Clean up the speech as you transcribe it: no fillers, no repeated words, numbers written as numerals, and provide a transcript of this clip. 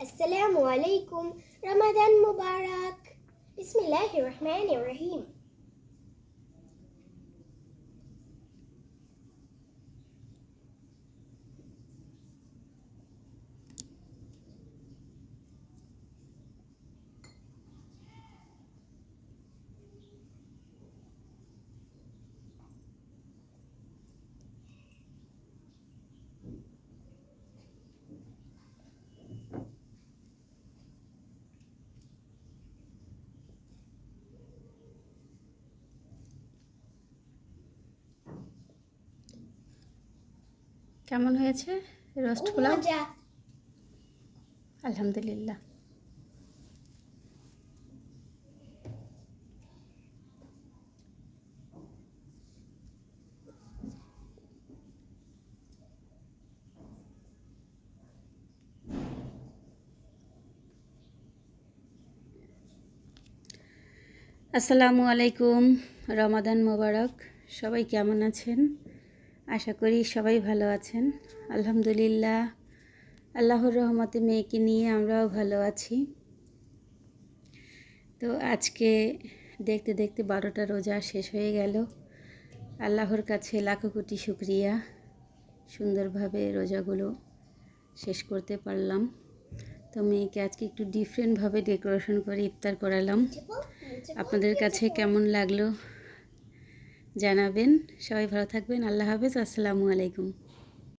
Assalamu alaikum. Ramadan Mubarak. Bismillahirrahmanirrahim. কেমন হয়েছে roast pulao? মজা। আলহামদুলিল্লাহ। আসসালামু আলাইকুম, রমাদান মোবারক। সবাই কেমন আছেন? আশা করি সবাই ভালো আছেন। আলহামদুলিল্লাহ, আল্লাহর রহমতে মেয়েকে নিয়ে আমরাও ভালো আছি। তো আজকে দেখতে দেখতে 12টা রোজা শেষ হয়ে গেল। আল্লাহর কাছে লাখো কোটি শুকরিয়া, সুন্দরভাবে রোজাগুলো শেষ করতে পারলাম। তো মেয়েকে আজকে একটু ডিফারেন্টভাবে ডেকোরেশন করে ইফতার করালাম। আপনাদের কাছে কেমন লাগলো জানাবেন। সবাই ভালো থাকবেন। আল্লাহ হাফেজ। আসসালামু আলাইকুম।